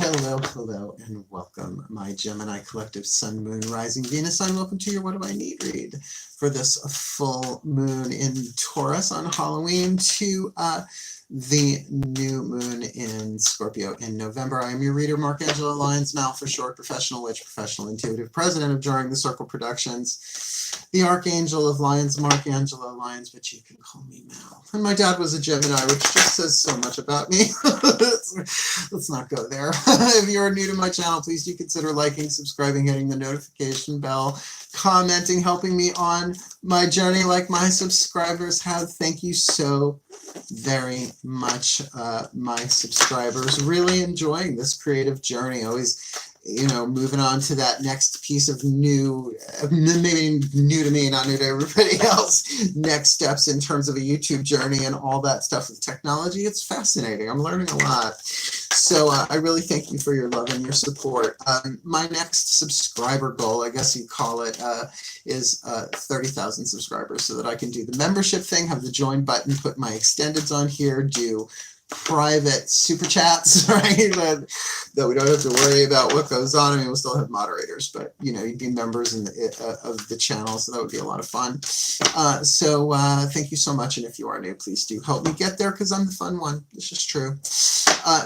Hello, hello, and welcome, my Gemini collective Sun, Moon, Rising, Venus sign. Welcome to your What Do I Need read for this full moon in Taurus on Halloween to the new moon in Scorpio in November. I am your reader, Angelo, Lyons, Mal for short, professional witch, professional intuitive, president of DrawingTheCircle Productions, the Archangel of Lyons, Angelo Lyons, but you can call me Mal. And my dad was a Gemini, which just says so much about me. Let's not go there. If you're new to my channel, please do consider liking, subscribing, hitting the notification bell, commenting, helping me on my journey like my subscribers have. Thank you so very much, my subscribers. Really enjoying this creative journey. Always, you know, moving on to that next piece of new, maybe new to me, not new to everybody else, next steps in terms of a YouTube journey and all that stuff with technology. It's fascinating. I'm learning a lot. So I really thank you for your love and your support. My next subscriber goal, I guess you call it, is 30,000 subscribers so that I can do the membership thing, have the join button, put my extendeds on here, do private super chats, right? That we don't have to worry about what goes on. I mean, we'll still have moderators, but you know, you'd be members in of the channel, so that would be a lot of fun. So thank you so much, and if you are new, please do help me get there because I'm the fun one. It's just true.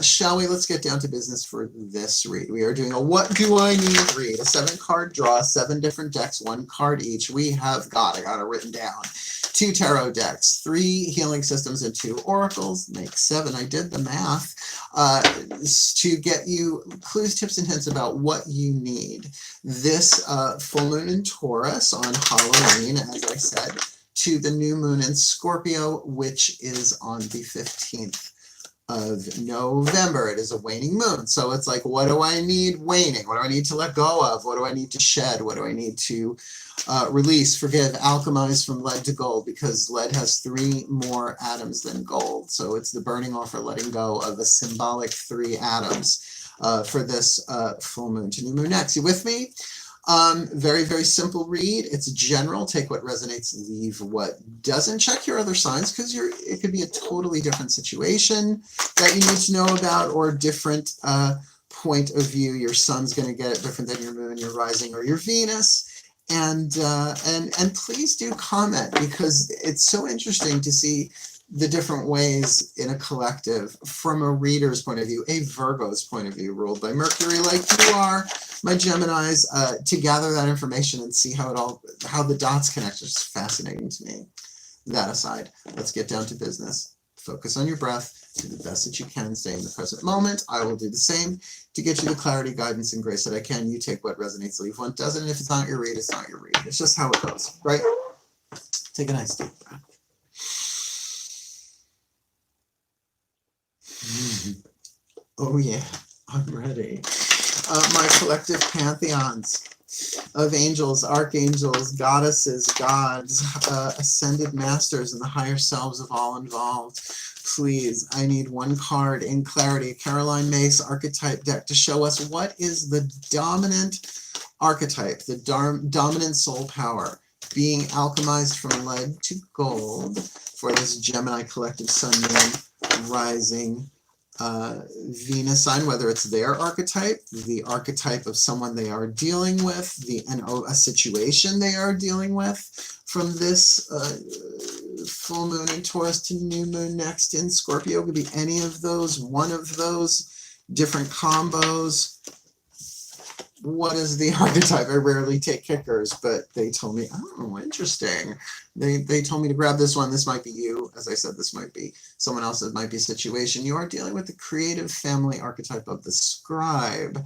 Shall we? Let's get down to business for this read. We are doing a What Do I Need read, a 7-card draw, 7 different decks, 1 card each. We have got, I got it written down, 2 tarot decks, 3 healing systems, and 2 oracles. Makes 7. I did the math to get you clues, tips, and hints about what you need. This full moon in Taurus on Halloween, as I said, to the new moon in Scorpio, which is on the 15th of November. It is a waning moon. So it's like, what do I need waning? What do I need to let go of? What do I need to shed? What do I need to release, forgive, alchemize from lead to gold? Because lead has 3 more atoms than gold. So it's the burning off or letting go of the symbolic 3 atoms for this full moon to new moon next. You with me? Very, very simple read. It's general. Take what resonates, leave what doesn't. Check your other signs because it could be a totally different situation that you need to know about, or different point of view. Your sun's going to get it different than your moon, your rising, or your Venus. And please do comment because it's so interesting to see the different ways in a collective from a reader's point of view, a Virgo's point of view, ruled by Mercury like you are, my Geminis, to gather that information and see how the dots connect. It's fascinating to me. That aside, let's get down to business. Focus on your breath, do the best that you can, stay in the present moment. I will do the same to get you the clarity, guidance, and grace that I can. You take what resonates, leave what doesn't. And if it's not your read, it's not your read. It's just how it goes, right? Take a nice deep breath. Oh yeah, I'm ready. My collective pantheons of angels, archangels, goddesses, gods, ascended masters, and the higher selves of all involved. Please, I need 1 card in clarity, Caroline Mace archetype deck, to show us what is the dominant archetype, the dominant soul power being alchemized from lead to gold for this Gemini collective sun, moon, rising, Venus sign, whether it's their archetype, the archetype of someone they are dealing with, a situation they are dealing with, from this full moon in Taurus to new moon next in Scorpio. Could be any of those, one of those, different combos. What is the archetype? I rarely take kickers, but they told me, oh, interesting. They told me to grab this one. This might be you. As I said, this might be someone else. It might be a situation. You are dealing with the creative family archetype of the scribe.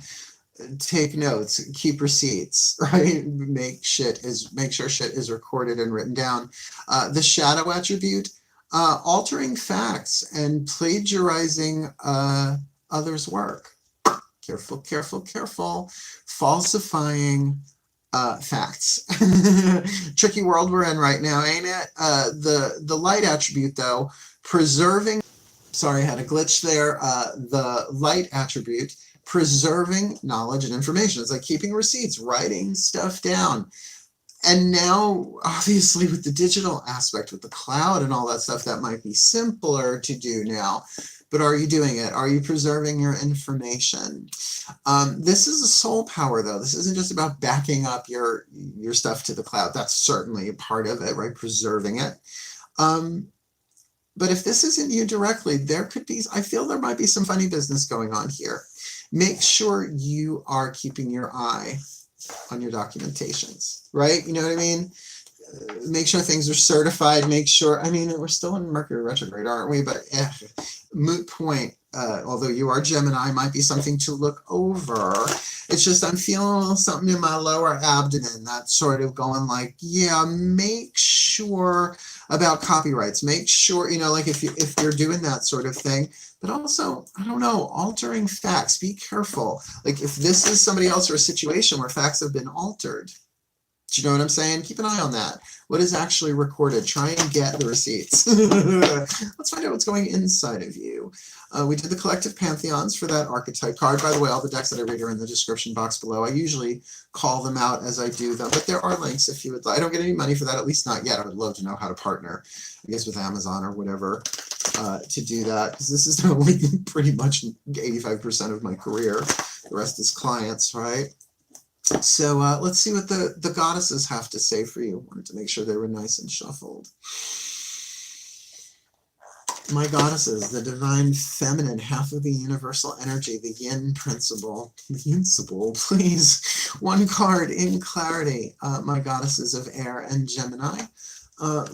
Take notes, keep receipts, right? Make sure shit is recorded and written down. The shadow attribute, altering facts and plagiarizing others' work. Careful, careful, careful. Falsifying facts. Tricky world we're in right now, ain't it? The light attribute, though, preserving, sorry, I had a glitch there. The light attribute, preserving knowledge and information. It's like keeping receipts, writing stuff down. And now, obviously, with the digital aspect, with the cloud and all that stuff, that might be simpler to do now. but are you doing it? Are you preserving your information? This is a soul power, though. This isn't just about backing up your stuff to the cloud. That's certainly a part of it, right? Preserving it. But if this isn't you directly, there could be, I feel there might be some funny business going on here. Make sure you are keeping your eye on your documentations, right? You know what I mean? Make sure things are certified, make sure, I mean, we're still in Mercury retrograde, aren't we? But moot point, although you are Gemini, might be something to look over. It's just I'm feeling a little something in my lower abdomen that's sort of going like, yeah, make sure about copyrights. Make sure, you know, like if you're doing that sort of thing. But also, I don't know, altering facts. Be careful. Like if this is somebody else or a situation where facts have been altered, do you know what I'm saying? Keep an eye on that. What is actually recorded? Try and get the receipts. Let's find out what's going inside of you. We did the collective pantheons for that archetype card. By the way, all the decks that I read are in the description box below. I usually call them out as I do them, but there are links if you would like. I don't get any money for that, at least not yet. I would love to know how to partner, I guess with Amazon or whatever, to do that, because this is only pretty much 85% of my career. The rest is clients, right? So let's see what the goddesses have to say for you. Wanted to make sure they were nice and shuffled. My goddesses, the divine feminine, half of the universal energy, the yin principle. The yin principle, please. One card in clarity. My goddesses of air and Gemini.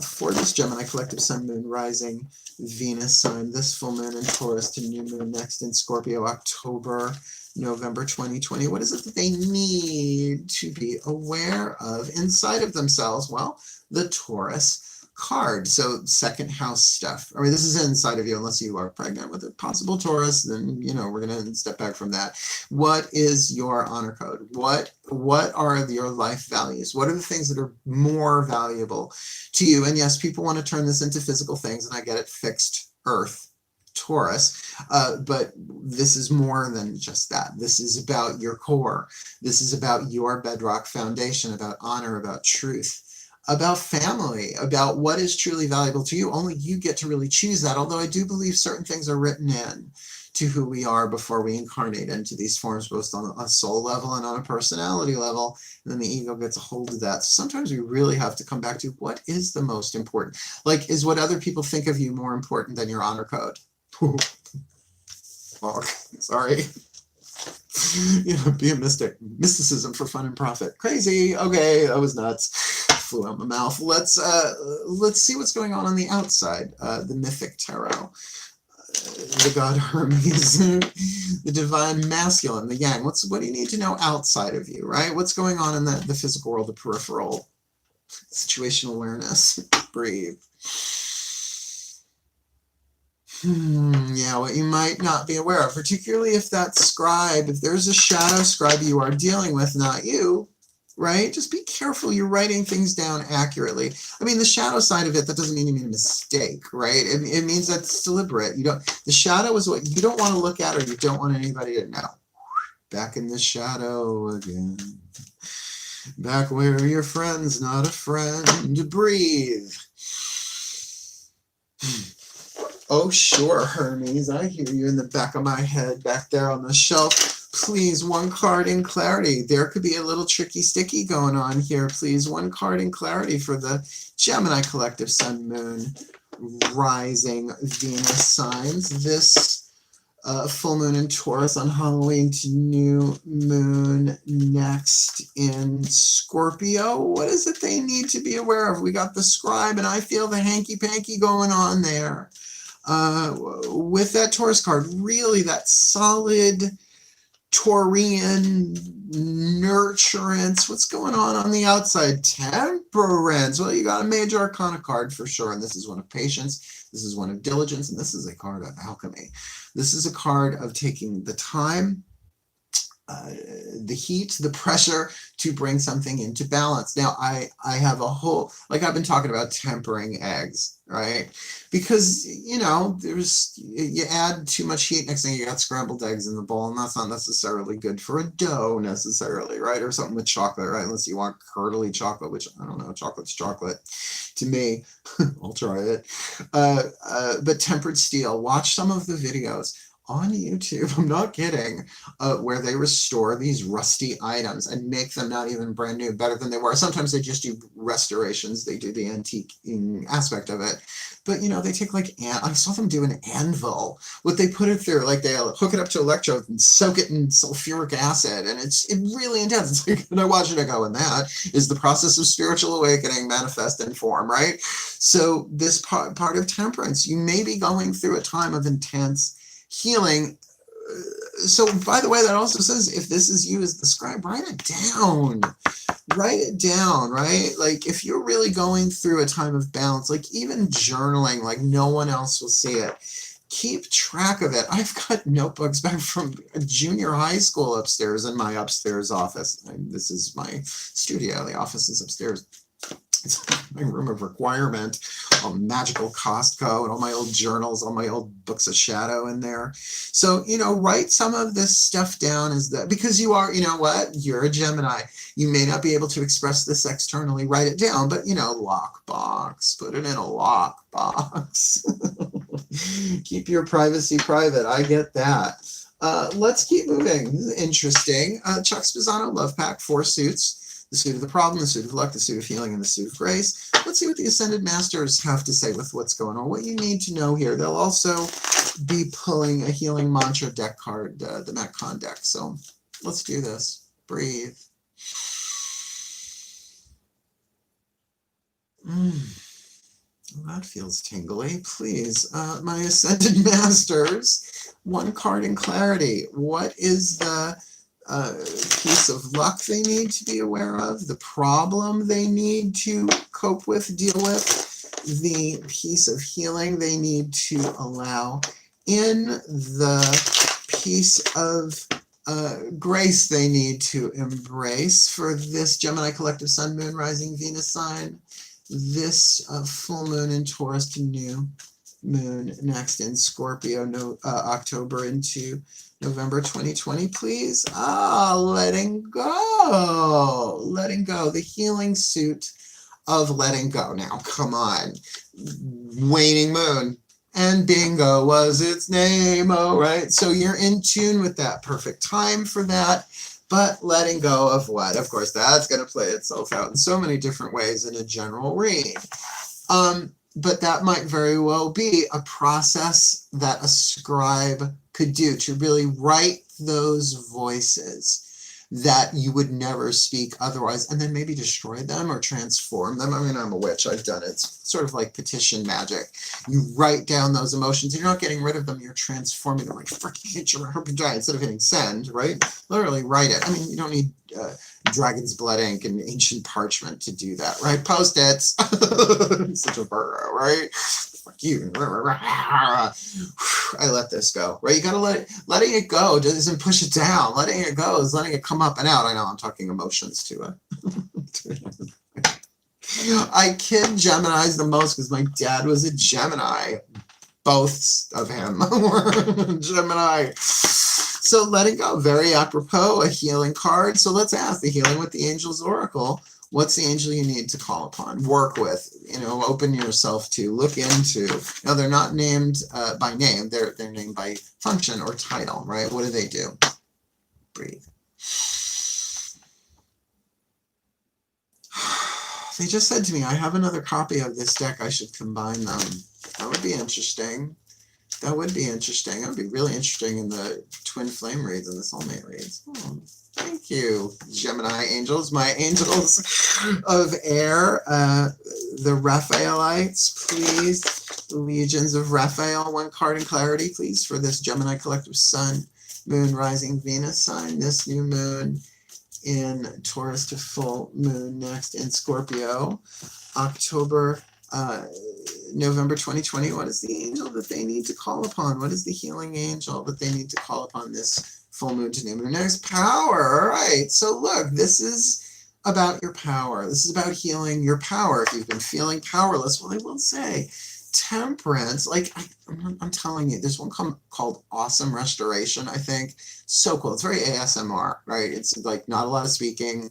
For this Gemini collective sun, moon, rising, Venus sign, this full moon in Taurus to new moon next in Scorpio, October, November 2020. What is it that they need to be aware of inside of themselves? Well, the Taurus card. So second house stuff. I mean, this is inside of you unless you are pregnant with a possible Taurus, then, you know, we're going to step back from that. What is your honor code? What are your life values? What are the things that are more valuable to you? And yes, people want to turn this into physical things, and I get it, fixed earth, Taurus, but this is more than just that. This is about your core. This is about your bedrock foundation, about honor, about truth, about family, about what is truly valuable to you. Only you get to really choose that, although I do believe certain things are written in to who we are before we incarnate into these forms, both on a soul level and on a personality level, and then the ego gets a hold of that. So sometimes we really have to come back to what is the most important. Like, is what other people think of you more important than your honor code? Oh, sorry. You know, be a mystic. Mysticism for fun and profit. Crazy. Okay, that was nuts. Flew out my mouth. Let's see what's going on the outside. The mythic tarot. The god Hermes, the divine masculine, the yang. What do you need to know outside of you, right? What's going on in the physical world, the peripheral, situational awareness. Breathe. Yeah, what you might not be aware of, particularly if that scribe, if there's a shadow scribe you are dealing with, not you, right? Just be careful you're writing things down accurately. I mean, the shadow side of it, that doesn't mean you made a mistake, right? It means that it's deliberate. The shadow is what you don't want to look at or you don't want anybody to know. Back in the shadow again. Back where your friend's not a friend. Breathe. Oh, sure, Hermes. I hear you in the back of my head, back there on the shelf. Please, one card in clarity. There could be a little tricky sticky going on here. Please, one card in clarity for the Gemini collective sun, moon, rising, Venus signs. This full moon in Taurus on Halloween to new moon next in Scorpio. What is it they need to be aware of? We got the scribe, and I feel the hanky-panky going on there. With that Taurus card, really that solid Taurian nurturance. What's going on the outside? Temperance. Well, you got a major arcana card for sure, and this is one of patience, this is one of diligence, and this is a card of alchemy. This is a card of taking the time the heat, the pressure to bring something into balance. Now, I have a whole, like I've been talking about tempering eggs, right? Because, you know, you add too much heat, next thing you got scrambled eggs in the bowl, and that's not necessarily good for a dough necessarily, right? Or something with chocolate, right? Unless you want curdly chocolate, which I don't know, chocolate's chocolate to me. I'll try it. But tempered steel, watch some of the videos on YouTube, I'm not kidding, where they restore these rusty items and make them not even brand new, better than they were. Sometimes they just do restorations, they do the antiquing aspect of it. But, you know, they take like, I saw them do an anvil. What they put it through, like they hook it up to electrodes and soak it in sulfuric acid. And it's really intense. It's like, when I watch it, I go, and that is the process of spiritual awakening manifest in form, right? So this part of temperance, you may be going through a time of intense healing. So by the way, that also says, if this is you as the scribe, write it down, right? Like if you're really going through a time of balance, like even journaling, like no one else will see it, keep track of it. I've got notebooks back from junior high school upstairs in my upstairs office. This is my studio, the office is upstairs. It's my room of requirement, all magical Costco and all my old journals, all my old books of shadow in there. So, you know, write some of this stuff down as that, because you are, you know what, you're a Gemini. You may not be able to express this externally, write it down, but, you know, lockbox, put it in a lockbox. Keep your privacy private. I get that. Let's keep moving. This is interesting. Chuck Spezzano, Love Pack, 4 suits. The suit of the problem, the suit of luck, the suit of healing, and the suit of grace. Let's see what the Ascended Masters have to say with what's going on, what you need to know here. They'll also be pulling a healing mantra deck card, the Metcon deck. So let's do this. Breathe. That feels tingly. Please, my Ascended Masters, 1 card in clarity. What is the piece of luck they need to be aware of, the problem they need to cope with, deal with, the piece of healing they need to allow in, the piece of grace they need to embrace for this Gemini collective Sun, Moon, Rising, Venus sign, this full moon in Taurus to new moon next in Scorpio, October into November 2020, please. Letting go. Letting go. The healing suit of letting go. Now, come on. Waning moon. And bingo was its name. Oh, right. So you're in tune with that. Perfect time for that. But letting go of what? Of course, that's going to play itself out in so many different ways in a general read. But that might very well be a process that a scribe could do to really write those voices that you would never speak otherwise, and then maybe destroy them or transform them. I mean, I'm a witch, I've done it. It's sort of like petition magic. You write down those emotions, and you're not getting rid of them, you're transforming them. Like, fucking hit your hope and die, instead of hitting send, right? Literally write it. I mean, you don't need dragon's blood ink and ancient parchment to do that, right? Post-its. Such a burrow, right? Fuck you. I let this go, right? You gotta letting it go doesn't push it down. Letting it go is letting it come up and out. I know I'm talking emotions to it. I kid Geminis the most because my dad was a Gemini. Both of him were Gemini. So letting go, very apropos, a healing card. So let's ask the healing with the Angel's Oracle. What's the angel you need to call upon, work with, you know, open yourself to, look into? No, they're not named by name. They're named by function or title, right? What do they do? Breathe. They just said to me, I have another copy of this deck. I should combine them. That would be interesting. That would be interesting. That would be really interesting in the twin flame reads and the soulmate reads. Oh, thank you, Gemini angels, my angels of air, the Raphaelites, please. The legions of Raphael, 1 card in clarity, please, for this Gemini collective Sun, Moon, Rising, Venus sign, this new moon in Taurus to full moon next in Scorpio, October November 2020, what is the angel that they need to call upon? What is the healing angel that they need to call upon this full moon to new moon? There's power, all right. So look, this is about your power. This is about healing your power. If you've been feeling powerless, well, I will say, temperance, like I'm telling you, there's one called Awesome Restoration, I think. So cool. It's very ASMR, right? It's like not a lot of speaking,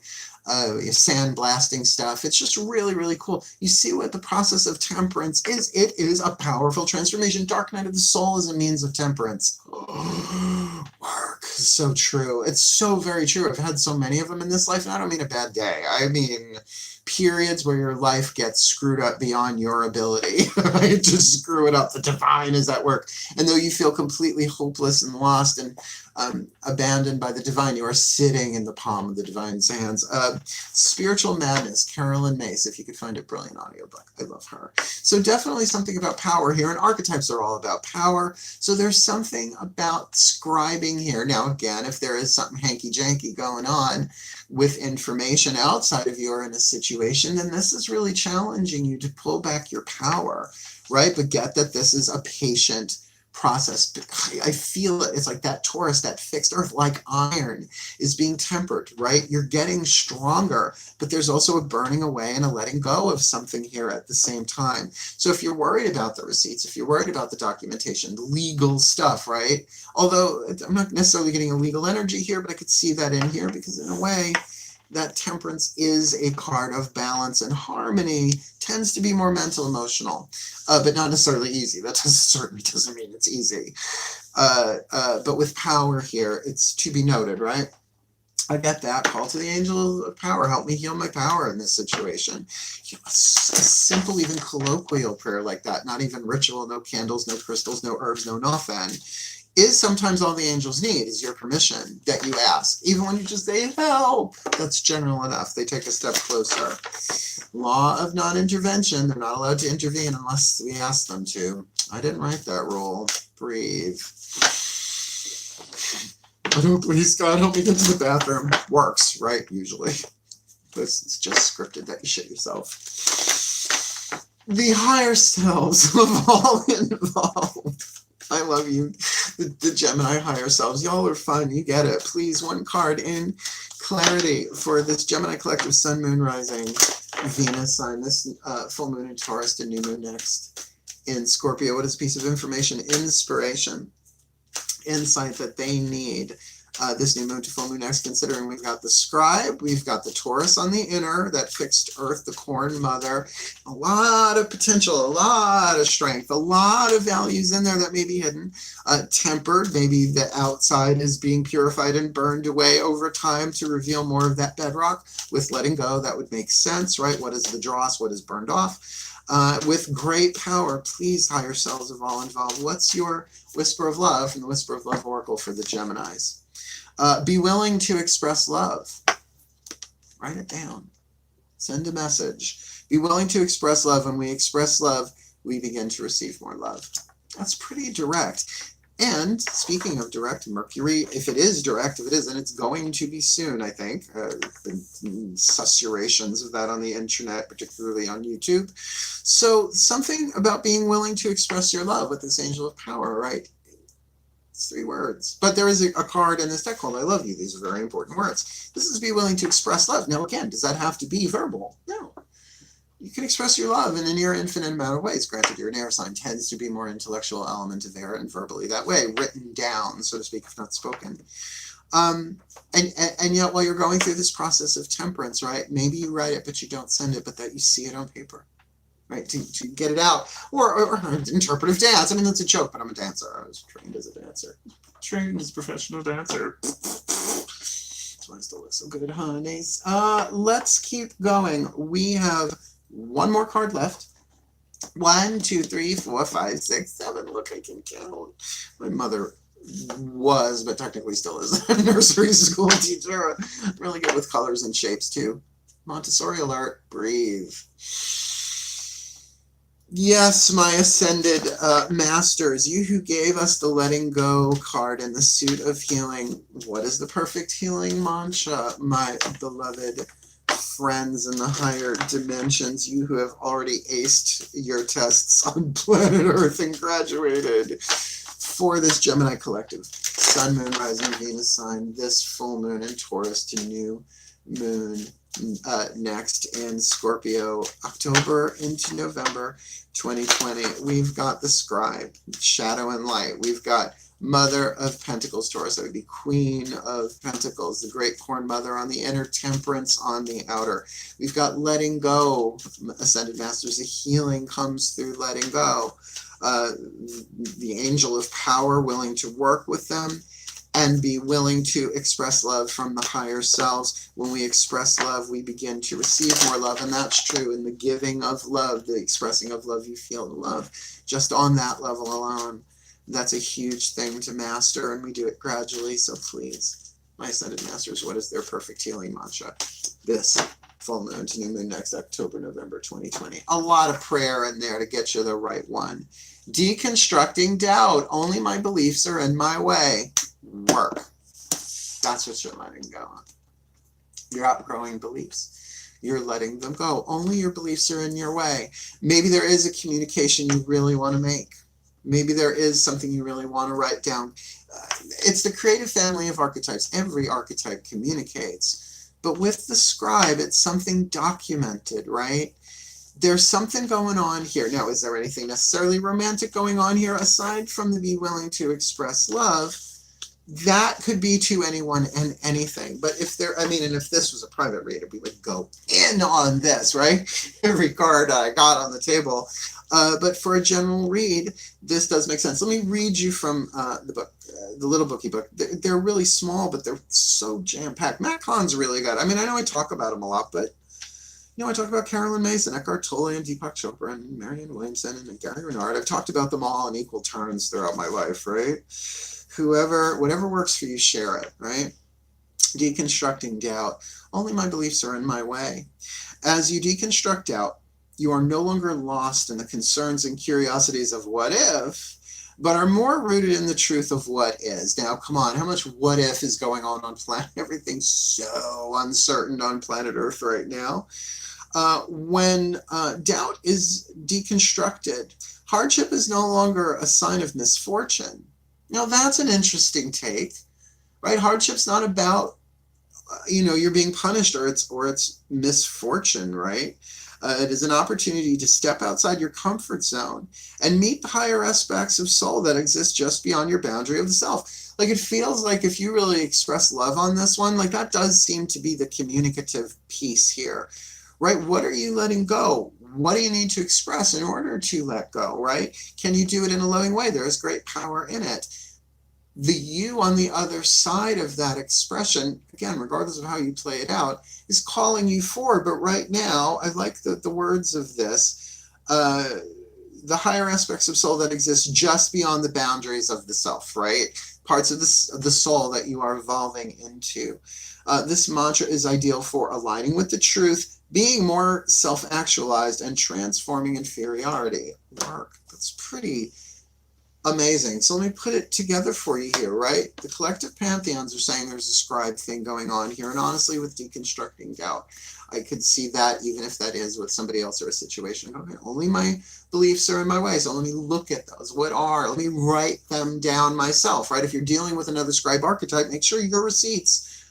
sandblasting stuff. It's just really, really cool. You see what the process of temperance is. It is a powerful transformation. Dark night of the soul is a means of temperance. Work. So true. It's so very true. I've had so many of them in this life, and I don't mean a bad day. I mean periods where your life gets screwed up beyond your ability, right? To screw it up. The divine is at work. And though you feel completely hopeless and lost and abandoned by the divine, you are sitting in the palm of the divine's hands. Spiritual Madness, Carolyn Mace, if you could find a brilliant audiobook. I love her. So definitely something about power here, and archetypes are all about power. So there's something about scribing here. Now, again, if there is something hanky-janky going on with information outside of you or in a situation, then this is really challenging you to pull back your power, right? But get that this is a patient process. I feel it. It's like that Taurus, that fixed earth, like iron, is being tempered, right? You're getting stronger, but there's also a burning away and a letting go of something here at the same time. So if you're worried about the receipts, if you're worried about the documentation, the legal stuff, right? Although I'm not necessarily getting a legal energy here, but I could see that in here because in a way, that temperance is a card of balance and harmony, tends to be more mental, emotional, but not necessarily easy. That certainly doesn't mean it's easy. But with power here, it's to be noted, right? I get that. Call to the angel of power. Help me heal my power in this situation. You know, a simple, even colloquial prayer like that, not even ritual, no candles, no crystals, no herbs, no nothing, is sometimes all the angels need is your permission that you ask. Even when you just say, help, that's general enough. They take a step closer. Law of non-intervention. They're not allowed to intervene unless we ask them to. I didn't write that rule. Breathe. Oh, please, God, help me get to the bathroom. Works, right? Usually. But it's just scripted that you shit yourself. The higher selves of all involved. I love you, the Gemini higher selves. Y'all are fun. You get it. Please, one card in clarity for this Gemini collective Sun, Moon, Rising, Venus sign. This full moon in Taurus to new moon next in Scorpio. What is a piece of information, inspiration, insight that they need this new moon to full moon next, considering we've got the scribe, we've got the Taurus on the inner, that fixed earth, the corn mother, a lot of potential, a lot of strength, a lot of values in there that may be hidden, tempered, maybe the outside is being purified and burned away over time to reveal more of that bedrock. With letting go, that would make sense, right? What is the dross, what is burned off? With great power, please, higher selves of all involved, what's your whisper of love from the Whisper of Love Oracle for the Geminis? Be willing to express love. Write it down. Send a message. Be willing to express love. When we express love, we begin to receive more love. That's pretty direct. And speaking of direct, Mercury, if it is direct, if it is, and it's going to be soon, I think. Been susurrations of that on the internet, particularly on YouTube. So something about being willing to express your love with this angel of power, right? It's 3 words. But there is a card in this deck called I love you. These are very important words. This is be willing to express love. Now, again, does that have to be verbal? No. You can express your love in a near infinite amount of ways. Granted, your air sign tends to be more intellectual element of air and verbally that way, written down, so to speak, if not spoken. And yet, while you're going through this process of temperance, right, maybe you write it, but you don't send it, but that you see it on paper. Right, to get it out, or interpretive dance. I mean, that's a joke, but I'm a dancer. I was trained as a dancer. Trained as a professional dancer. That's why I still look so good, honeys. Let's keep going. We have one more card left. 1, 2, 3, 4, 5, 6, 7. Look, I can count. My mother was, but technically still is, a nursery school teacher. I'm really good with colors and shapes, too. Montessori alert. Breathe. Yes, my ascended masters, you who gave us the letting go card in the suit of healing. What is the perfect healing mantra, my beloved friends in the higher dimensions, you who have already aced your tests on planet Earth and graduated, for this Gemini collective, Sun, Moon, Rising, Venus sign, this full moon in Taurus to new moon next in Scorpio, October into November 2020. We've got the scribe, shadow and light. We've got Mother of Pentacles, Taurus. That would be Queen of Pentacles, the Great Corn Mother on the inner, Temperance on the outer. We've got letting go, Ascended Masters. The healing comes through letting go. The angel of power, willing to work with them and be willing to express love from the higher selves. When we express love, we begin to receive more love, and that's true in the giving of love, the expressing of love. You feel the love just on that level alone. That's a huge thing to master, and we do it gradually. So please, my Ascended Masters, what is their perfect healing mantra? This full moon to new moon next October, November 2020. A lot of prayer in there to get you the right one. Deconstructing doubt. Only my beliefs are in my way. Work. That's what you're letting go of. You're outgrowing beliefs. You're letting them go. Only your beliefs are in your way. Maybe there is a communication you really want to make. Maybe there is something you really want to write down. It's the creative family of archetypes. Every archetype communicates. But with the scribe, it's something documented, right? There's something going on here. Now, is there anything necessarily romantic going on here aside from the be willing to express love? That could be to anyone and anything. But if there, I mean, and if this was a private reader, we would go in on this, right? Every card I got on the table. But for a general read, this does make sense. Let me read you from the book, the little bookie book. They're really small, but they're so jam-packed. Matt Kahn's really good. I mean, I know I talk about him a lot, but you know, I talk about Carolyn Mason, Eckhart Tolle, and Deepak Chopra, and Marianne Williamson, and Gary Renard. I've talked about them all in equal turns throughout my life, right? Whatever works for you, share it, right? Deconstructing doubt. Only my beliefs are in my way. As you deconstruct doubt, you are no longer lost in the concerns and curiosities of what if, but are more rooted in the truth of what is. Now, come on, how much what if is going on planet? Everything's so uncertain on planet Earth right now. When doubt is deconstructed, hardship is no longer a sign of misfortune. Now, that's an interesting take, right? Hardship's not about, you're being punished or it's misfortune, right? It is an opportunity to step outside your comfort zone and meet the higher aspects of soul that exist just beyond your boundary of the self. Like, it feels like if you really express love on this one, like that does seem to be the communicative piece here, right? What are you letting go? What do you need to express in order to let go, right? Can you do it in a loving way? There is great power in it. The you on the other side of that expression, again, regardless of how you play it out, is calling you forward. But right now, I like the words of this, the higher aspects of soul that exist just beyond the boundaries of the self, right? Parts of the soul that you are evolving into. This mantra is ideal for aligning with the truth, being more self-actualized, and transforming inferiority. Work. That's pretty amazing. So let me put it together for you here, right? The collective pantheons are saying there's a scribe thing going on here. And honestly, with deconstructing doubt, I could see that even if that is with somebody else or a situation. Okay, only my beliefs are in my way. So let me look at those. Let me write them down myself, right? If you're dealing with another scribe archetype, make sure your receipts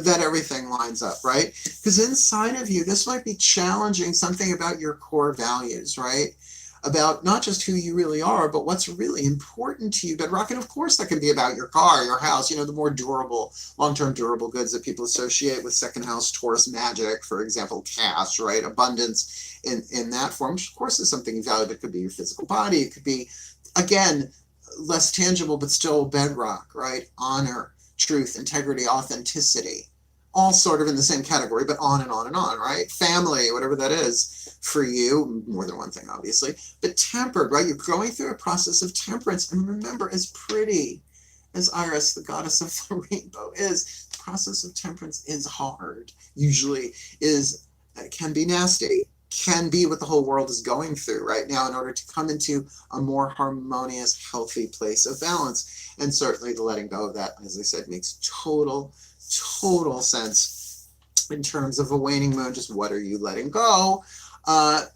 that everything lines up, right? Because inside of you, this might be challenging something about your core values, right? About not just who you really are, but what's really important to you. Bedrock, and of course that can be about your car, your house, the more durable, long-term durable goods that people associate with second house Taurus magic, for example, cash, right? Abundance in that form, which of course is something you value. It could be your physical body. It could be, again, less tangible, but still bedrock, right? Honor, truth, integrity, authenticity, all sort of in the same category, but on and on and on, right? Family, whatever that is for you, more than one thing, obviously, but tempered, right? You're going through a process of temperance. And remember, as pretty as Iris, the goddess of the rainbow, is, the process of temperance is hard, usually can be nasty, can be what the whole world is going through right now in order to come into a more harmonious, healthy place of balance. And certainly the letting go of that, as I said, makes total sense. in terms of a waning moon, just what are you letting go? And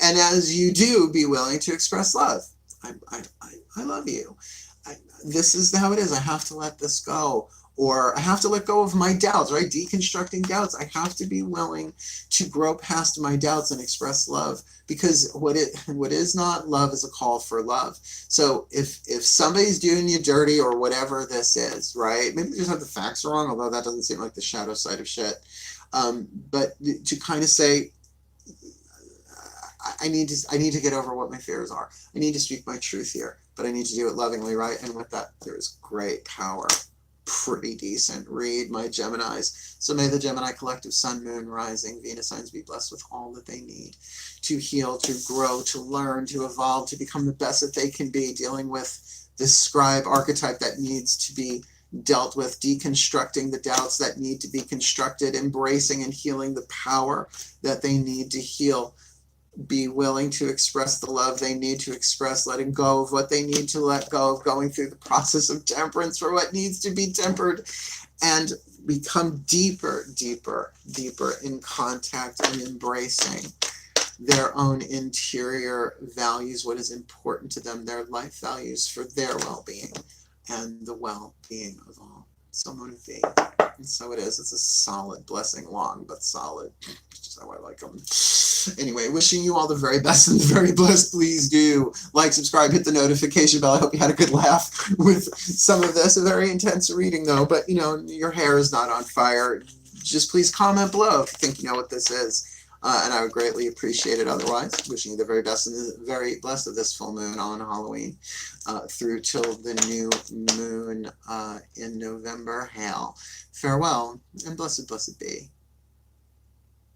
as you do, be willing to express love. I love you. This is how it is. I have to let this go. Or I have to let go of my doubts, right? Deconstructing doubts. I have to be willing to grow past my doubts and express love, because what is not love is a call for love. So if somebody's doing you dirty or whatever this is, right? Maybe they just have the facts wrong, although that doesn't seem like the shadow side of shit. But to kind of say, I need to get over what my fears are. I need to speak my truth here, but I need to do it lovingly, right? And with that, there is great power. Pretty decent read, my Geminis. So may the Gemini collective Sun, Moon, Rising, Venus signs be blessed with all that they need to heal, to grow, to learn, to evolve, to become the best that they can be, dealing with this scribe archetype that needs to be dealt with, deconstructing the doubts that need to be constructed, embracing and healing the power that they need to heal. Be willing to express the love they need to express, letting go of what they need to let go of, going through the process of temperance for what needs to be tempered, and become deeper in contact and embracing their own interior values, what is important to them, their life values for their well-being and the well-being of all. So motivate. And so it is. It's a solid blessing, long but solid. It's just how I like them. Anyway, wishing you all the very best and the very blessed. Please do like, subscribe, hit the notification bell. I hope you had a good laugh with some of this. A very intense reading though, but you know, your hair is not on fire. Just please comment below if you think you know what this is. And I would greatly appreciate it otherwise. Wishing you the very best and the very blessed of this full moon on Halloween through till the new moon in November. Hail. Farewell and blessed be.